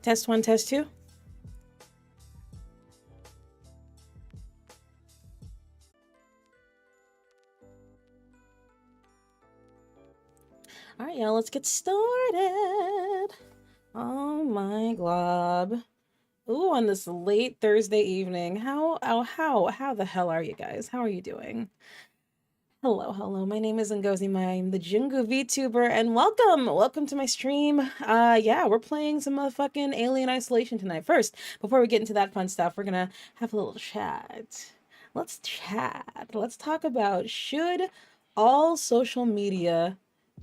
Test one, test two. All right, y'all, let's get started. Oh my glob. Ooh, on this late Thursday evening. How the hell are you guys? How are you doing? Hello. My name is Ngozi. I'm the Jingu Vtuber, and welcome to my stream. Yeah, we're playing some motherfucking Alien Isolation tonight. First, before we get into that fun stuff, we're gonna have a little chat. Let's chat. Let's talk about, should all social media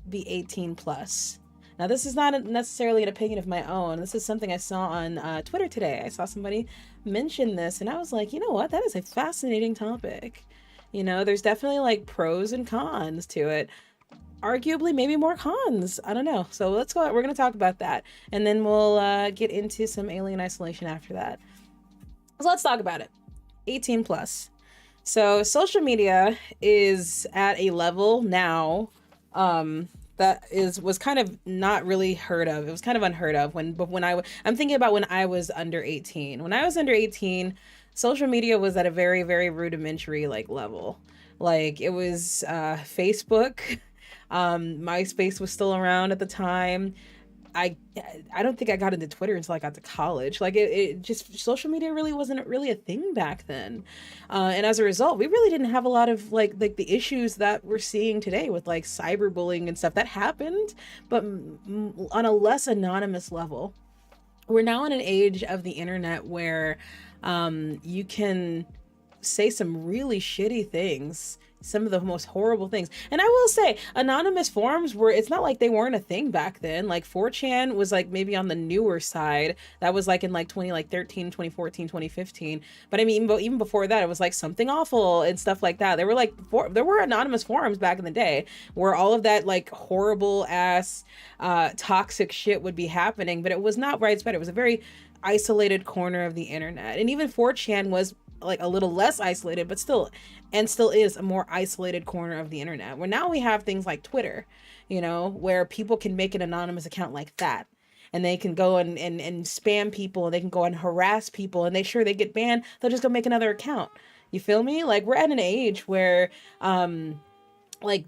be 18 plus? Now, this is not necessarily an opinion of my own. This is something I saw on Twitter today. I saw somebody mention this, and I was like, you know what? That is a fascinating topic. You know, there's definitely like pros and cons to it. Arguably, maybe more cons. I don't know. So let's go. We're going to talk about that. And then we'll get into some Alien Isolation after that. So let's talk about it. 18 plus. So social media is at a level now that was kind of not really heard of. It was kind of unheard of I'm thinking about when I was under 18. When I was under 18, social media was at a very, very rudimentary like level. Like it was Facebook. MySpace was still around at the time. I don't think I got into Twitter until I got to college. Like it just, social media really wasn't really a thing back then. And as a result, we really didn't have a lot of like the issues that we're seeing today with like cyberbullying and stuff that happened, but on a less anonymous level. We're now in an age of the internet where you can say some really shitty things, some of the most horrible things. And I will say, anonymous forums it's not like they weren't a thing back then. Like 4chan was like maybe on the newer side. That was like in like 2013, 2014, 2015. But I mean, even before that, it was like something awful and stuff like that. There were anonymous forums back in the day where all of that like horrible ass toxic shit would be happening, but it was not widespread. It was a very isolated corner of the internet. And even 4chan was like a little less isolated, but still is a more isolated corner of the internet, where now we have things like Twitter, you know, where people can make an anonymous account like that and they can go and spam people, and they can go and harass people, and they get banned, they'll just go make another account. You feel me? Like we're at an age where like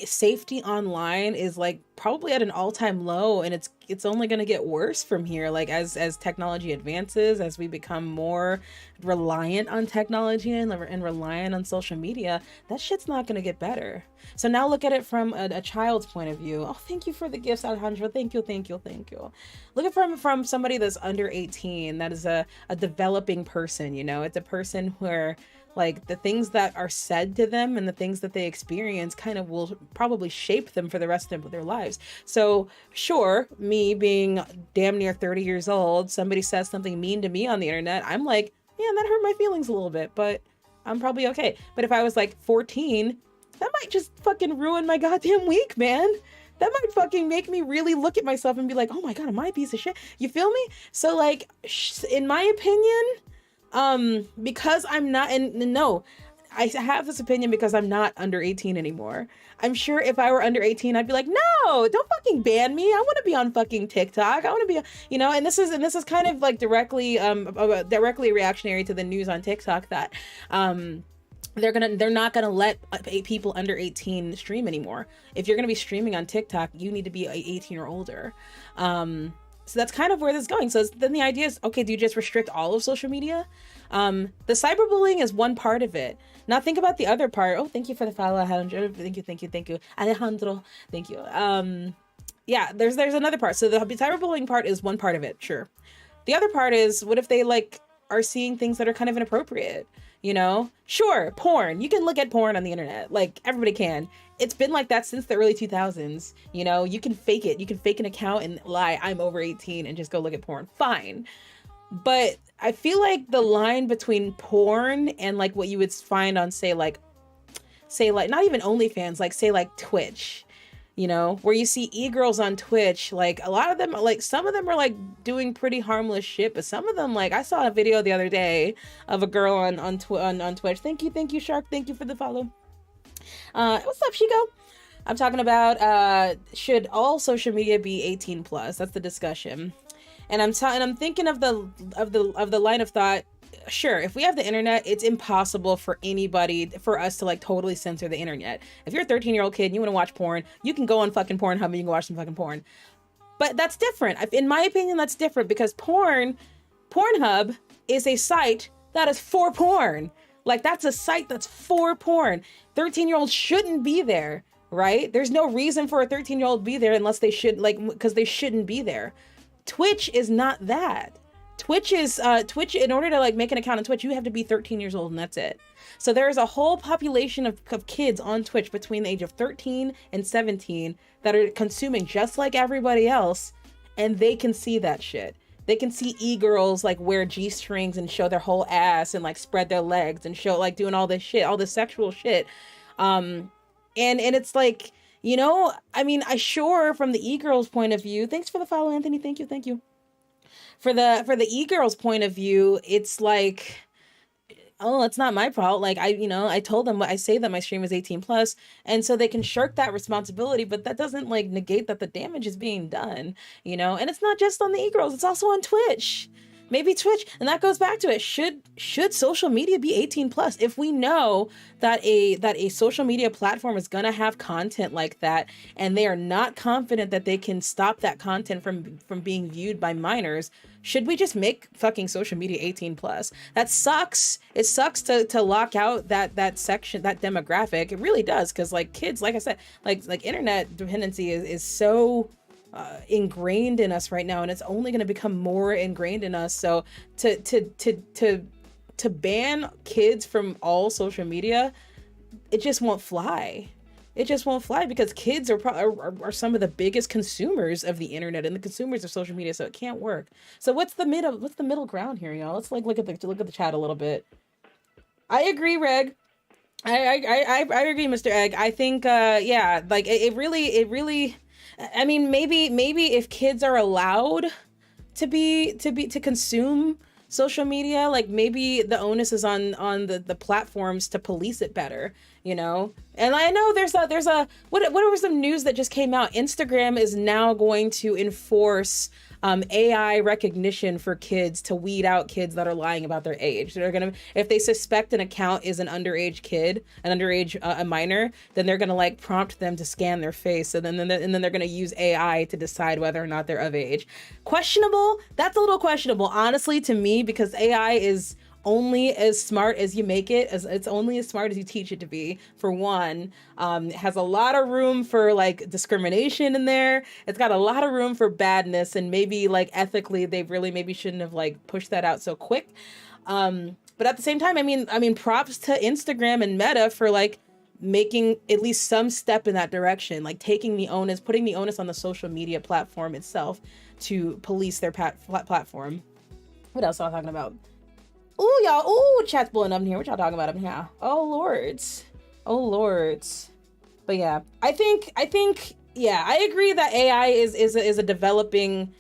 safety online is like probably at an all-time low, and it's only going to get worse from here. Like as technology advances, as we become more reliant on technology and reliant on social media, that shit's not going to get better. So now look at it from a child's point of view. Oh, thank you for the gifts, Alejandro. Thank you. Look at it from somebody that's under 18. That is a developing person. You know, it's a person where like the things that are said to them and the things that they experience kind of will probably shape them for the rest of their lives. So sure, me being damn near 30 years old, somebody says something mean to me on the internet, I'm like, man, that hurt my feelings a little bit, but I'm probably okay. But if I was like 14, that might just fucking ruin my goddamn week, man. That might fucking make me really look at myself and be like, oh my God, am I a piece of shit? You feel me? So like, in my opinion, because I'm not, and no, I have this opinion because I'm not under 18 anymore. I'm sure if I were under 18, I'd be like, no, don't fucking ban me. I want to be on fucking TikTok. I want to be, you know, and this is kind of like directly reactionary to the news on TikTok that, they're not gonna let people under 18 stream anymore. If you're gonna be streaming on TikTok, you need to be 18 or older. So that's kind of where this is going. So then the idea is, okay, do you just restrict all of social media? The cyberbullying is one part of it. Now think about the other part. Oh, thank you for the follow, Alejandro. Thank you. Alejandro, thank you. Yeah, there's another part. So the cyberbullying part is one part of it, sure. The other part is, what if they like are seeing things that are kind of inappropriate? You know, sure, porn. You can look at porn on the internet. Like everybody can. It's been like that since the early 2000s. You know, you can fake it. You can fake an account and lie, I'm over 18, and just go look at porn. Fine. But I feel like the line between porn and like what you would find on say like not even OnlyFans, like say like Twitch, you know, where you see e-girls on Twitch, like a lot of them, like some of them are like doing pretty harmless shit, but some of them, like I saw a video the other day of a girl on Twitch. Thank you, Shark. Thank you for the follow. What's up, Chico? I'm talking about should all social media be 18 plus? That's the discussion. And I'm thinking of the line of thought. Sure, if we have the internet, it's impossible for us to like totally censor the internet. If you're a 13-year-old kid and you want to watch porn, you can go on fucking Pornhub and you can watch some fucking porn. But that's different. In my opinion, that's different because Pornhub is a site that is for porn. Like, that's a site that's for porn. 13-year-olds shouldn't be there, right? There's no reason for a 13-year-old to be there unless they should, like, because they shouldn't be there. Twitch is not that. Twitch, in order to like make an account on Twitch, you have to be 13 years old and that's it. So there is a whole population of kids on Twitch between the age of 13 and 17 that are consuming just like everybody else, and they can see that shit. They can see e-girls like wear G-strings and show their whole ass and like spread their legs and show like doing all this shit, all this sexual shit. And it's like, you know, I mean, from the e-girls point of view, thanks for the follow, Anthony. Thank you. For the e-girls point of view, it's like, oh, it's not my fault. Like, I told them, I say that my stream is 18 plus, and so they can shirk that responsibility, but that doesn't like negate that the damage is being done, you know? And it's not just on the e-girls, it's also on Twitch. Maybe Twitch, and that goes back to it. Should social media be 18 plus? If we know that a social media platform is gonna have content like that, and they are not confident that they can stop that content from being viewed by minors, should we just make fucking social media 18 plus? That sucks. It sucks to lock out that section, that demographic. It really does, because like kids, like I said, like internet dependency is so ingrained in us right now, and it's only going to become more ingrained in us. So to ban kids from all social media, it just won't fly. It just won't fly, because kids are some of the biggest consumers of the internet and the consumers of social media, so it can't work. So what's the middle ground here, y'all? Let's like look at the chat a little bit. I agree, Reg. I agree, Mr. Egg. I think yeah, like it really, I mean, maybe if kids are allowed to consume social media, like maybe the onus is on the platforms to police it better, you know? And I know there's a what was some news that just came out? Instagram is now going to enforce AI recognition for kids to weed out kids that are lying about their age. They're gonna, if they suspect an account is an underage kid, a minor, then they're gonna like prompt them to scan their face, and then they're gonna use AI to decide whether or not they're of age. Questionable. That's a little questionable, honestly, to me, because AI is only as smart as you make it, as it's only as smart as you teach it to be. For one, it has a lot of room for like discrimination in there. It's got a lot of room for badness, and maybe like ethically they really maybe shouldn't have like pushed that out so quick. But at the same time, I mean props to Instagram and Meta for like making at least some step in that direction, like putting the onus on the social media platform itself to police their platform. What else am I talking about? Ooh, y'all. Ooh, chat's blowing up in here. What y'all talking about up in here? Oh, lords. But yeah, I think, yeah, I agree that AI is a developing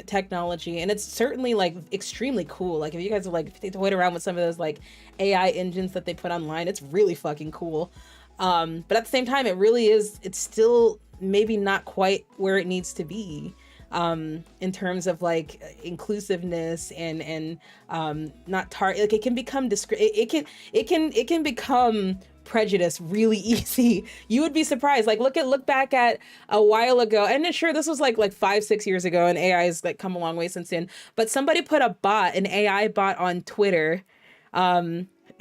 technology, and it's certainly like extremely cool. Like if you guys have like toyed around with some of those like AI engines that they put online, it's really fucking cool. But at the same time, it's still maybe not quite where it needs to be. In terms of like inclusiveness and not like it can become it can become prejudice really easy. You would be surprised. Like look back at a while ago, and sure, this was like 5-6 years ago, and AI has like come a long way since then. But somebody put an AI bot on Twitter,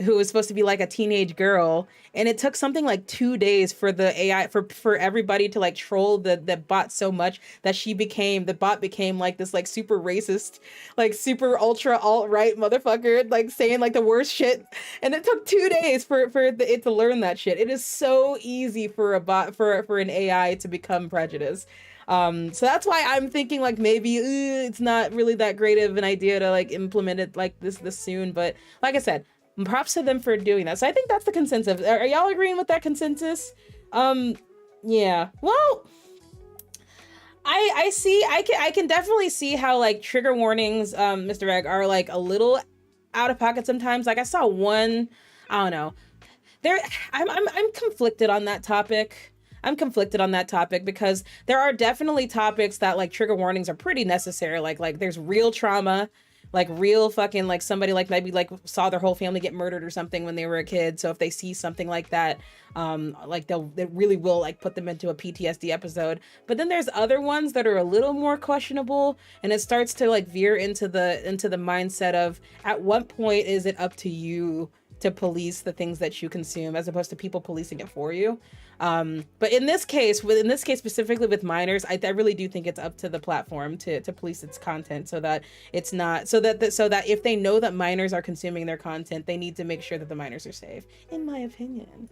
who was supposed to be like a teenage girl, and it took something like 2 days for the AI for everybody to like troll the bot so much that the bot became like this like super racist, like super ultra alt-right motherfucker, like saying like the worst shit, and it took 2 days for it to learn that shit. It is so easy for a bot for an AI to become prejudiced. So that's why I'm thinking like maybe it's not really that great of an idea to like implement it like this soon, but like I said, props to them for doing that. So I think that's the consensus. Are y'all agreeing with that consensus? Yeah. Well, I can definitely see how like trigger warnings, Mr. Reg, are like a little out of pocket sometimes. Like I saw one, I don't know. I'm conflicted on that topic. I'm conflicted on that topic because there are definitely topics that like trigger warnings are pretty necessary. Like there's real trauma, like real fucking like somebody like maybe like saw their whole family get murdered or something when they were a kid. So if they see something like that, like they really will like put them into a PTSD episode. But then there's other ones that are a little more questionable, and it starts to like veer into the mindset of at what point is it up to you to police the things that you consume as opposed to people policing it for you. But in this case specifically with minors, I really do think it's up to the platform to police its content so that it's not so that if they know that minors are consuming their content, they need to make sure that the minors are safe, in my opinion.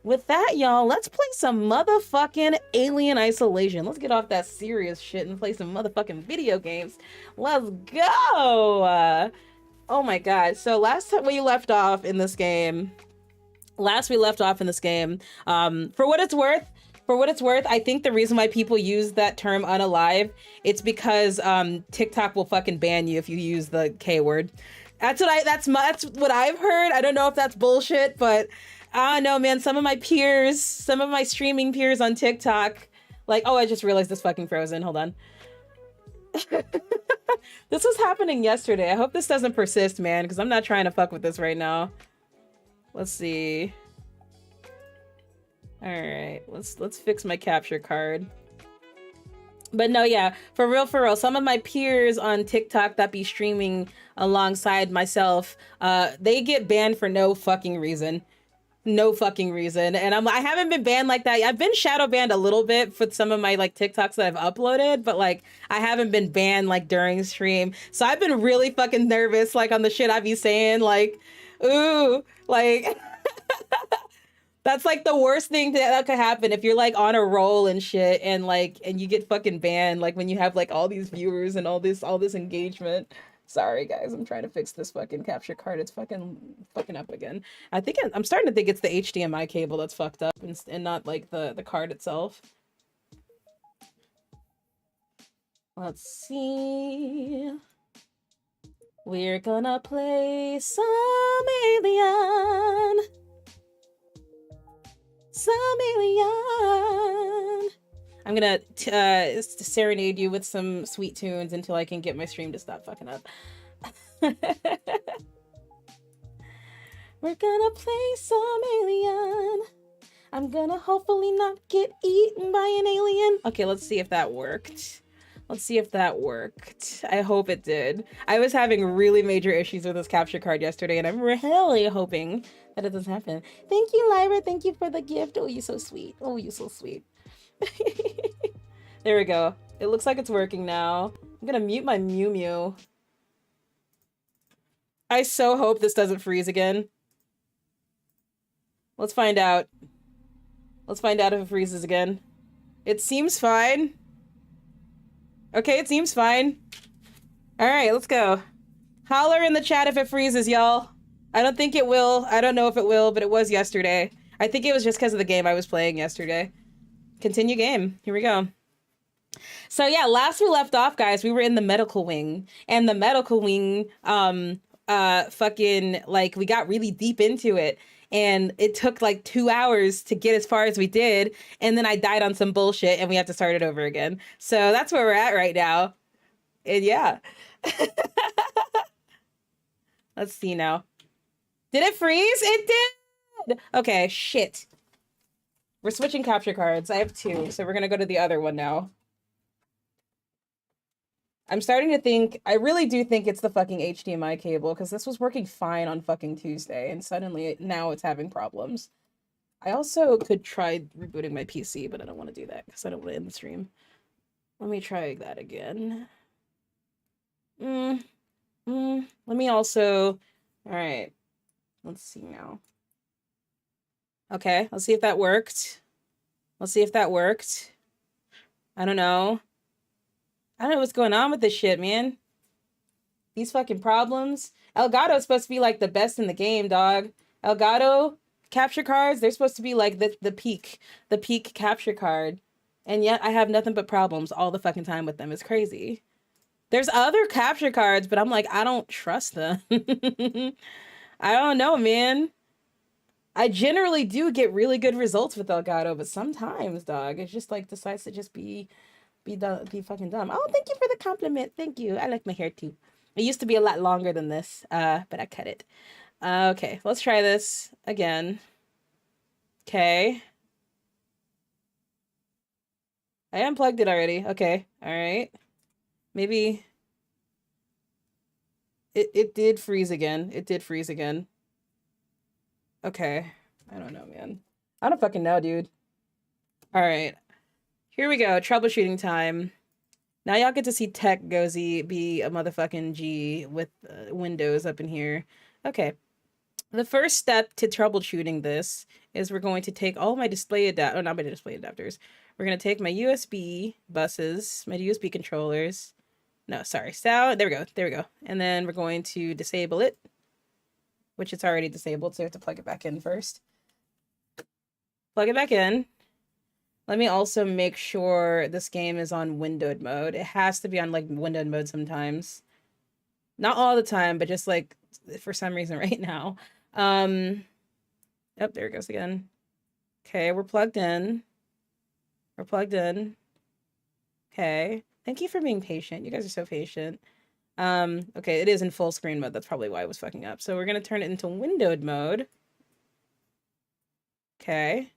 With that, y'all, let's play some motherfucking Alien Isolation. Let's get off that serious shit and play some motherfucking video games. Let's go. Oh my god. So last we left off in this game, for what it's worth, I think the reason why people use that term unalive, it's because TikTok will fucking ban you if you use the K word. That's what I've heard. I don't know if that's bullshit, but I don't know, man. Some of my streaming peers on TikTok, like, oh, I just realized this fucking frozen. Hold on. This was happening yesterday. I hope this doesn't persist, man, because I'm not trying to fuck with this right now. Let's see. All right, let's fix my capture card. But no, yeah, for real, some of my peers on TikTok that be streaming alongside myself, they get banned for no fucking reason. No fucking reason. And I haven't been banned like that. I've been shadow banned a little bit for some of my like TikToks that I've uploaded, but like I haven't been banned like during stream. So I've been really fucking nervous like on the shit I be saying, like, ooh, like that's like the worst thing that could happen if you're like on a roll and shit and like and you get fucking banned, like when you have like all these viewers and all this engagement. Sorry guys, I'm trying to fix this fucking capture card. It's fucking up again. I think I'm starting to think it's the HDMI cable that's fucked up and not like the card itself. Let's see. We're gonna play some Alien. I'm gonna serenade you with some sweet tunes until I can get my stream to stop fucking up. We're gonna play some Alien. I'm gonna hopefully not get eaten by an alien. Okay, let's see if that worked. I hope it did. I was having really major issues with this capture card yesterday, and I'm really hoping that it doesn't happen. Thank you, Lyra. Thank you for the gift. Oh, you're so sweet. There we go. It looks like it's working now. I'm gonna mute my Mew Mew. I so hope this doesn't freeze again. Let's find out. Let's find out if it freezes again. It seems fine. Okay, it seems fine. All right, let's go. Holler in the chat if it freezes, y'all. I don't think it will. I don't know if it will, but it was yesterday. I think it was just because of the game I was playing yesterday. Continue game. Here we go. So yeah, last we left off, guys, we were in the medical wing. And the medical wing, fucking, like, we got really deep into it. And it took like 2 hours to get as far as we did. And then I died on some bullshit and we had to start it over again. So that's where we're at right now. And yeah. Let's see now. Did it freeze? It did! Okay, shit. We're switching capture cards. I have 2, so we're gonna go to the other one now. I'm starting to think, I really do think it's the fucking HDMI cable, because this was working fine on fucking Tuesday, and suddenly, now it's having problems. I also could try rebooting my PC, but I don't want to do that, because I don't want to end the stream. Let me try that again. Let me also... Alright. Let's see now. Okay, let's see if that worked. I don't know. I don't know what's going on with this shit, man. These fucking problems. Elgato's supposed to be like the best in the game, dog. Elgato capture cards, they're supposed to be like the peak capture card. And yet I have nothing but problems all the fucking time with them. It's crazy. There's other capture cards, but I'm like, I don't trust them. I don't know, man. I generally do get really good results with Elgato, but sometimes, dog, it just like decides to just be fucking dumb. Oh, thank you for the compliment. Thank you. I like my hair too. It used to be a lot longer than this, but I cut it. Okay, let's try this again. Okay. I unplugged it already. Okay. All right. Maybe it did freeze again. It did freeze again. Okay. I don't know, man. I don't fucking know, dude. All right. Here we go. Troubleshooting time. Now y'all get to see Tech Gozy be a motherfucking G with Windows up in here. Okay. The first step to troubleshooting this is we're going to take all my display adapters, oh, not my display adapters. We're going to take my USB buses, my USB controllers. No, sorry, sound. There we go. There we go. And then we're going to disable it, which it's already disabled, so you have to plug it back in first. Plug it back in. Let me also make sure this game is on windowed mode. It has to be on like windowed mode sometimes. Not all the time, but just like for some reason right now. Oh, there it goes again. Okay, we're plugged in. We're plugged in. Okay. Thank you for being patient. You guys are so patient. Okay, it is in full screen mode. That's probably why it was fucking up. So we're gonna turn it into windowed mode. Okay.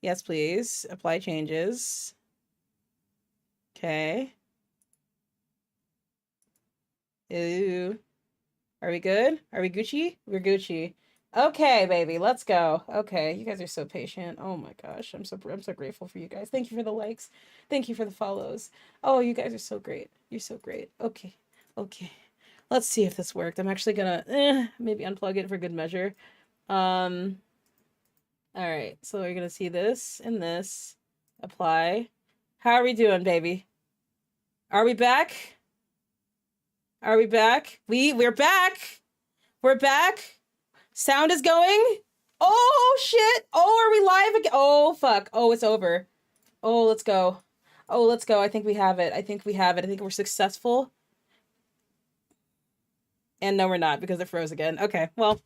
Yes, please. Apply changes. Okay. Ooh. Are we good? Are we Gucci? We're Gucci. Okay, baby, let's go. Okay, you guys are so patient. Oh my gosh, I'm so grateful for you guys. Thank you for the likes. Thank you for the follows. Oh, you guys are so great. You're so great. Okay. Okay. Let's see if this worked. I'm actually gonna maybe unplug it for good measure. All right. So we're gonna see this and this. Apply. How are we doing, baby? Are we back? Are we back? We're back. We're back. Sound is going. Oh shit. Oh, are we live again? Oh fuck. Oh, it's over. Oh, let's go. Oh, let's go. I think we have it. I think we have it. I think we're successful. And no, we're not because it froze again. Okay, well,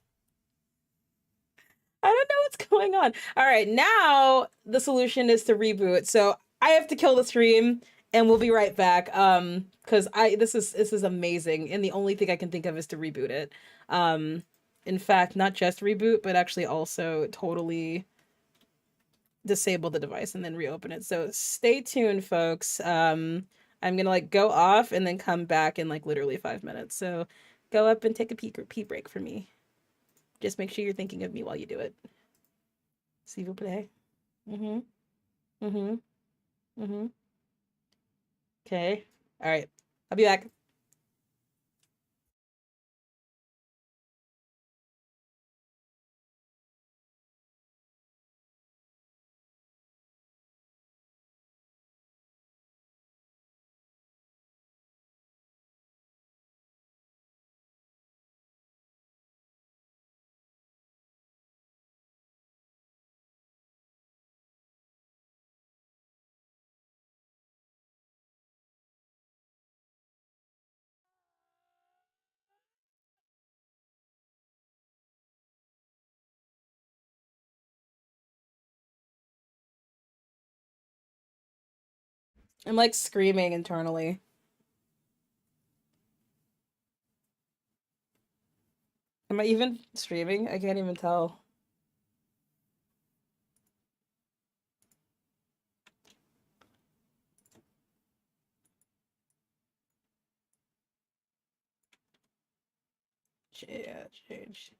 I don't know what's going on. All right, now the solution is to reboot. So I have to kill the stream and we'll be right back. Because this is amazing. And the only thing I can think of is to reboot it. In fact, not just reboot, but actually also totally disable the device and then reopen it. So stay tuned, folks. I'm gonna like go off and then come back in like literally 5 minutes. So go up and take a pee break for me. Just make sure you're thinking of me while you do it. S'il vous plaît. Mm-hmm. Mm-hmm. Mm-hmm. Okay. All right. I'll be back. I'm like screaming internally. Am I even streaming? I can't even tell. Yeah, change.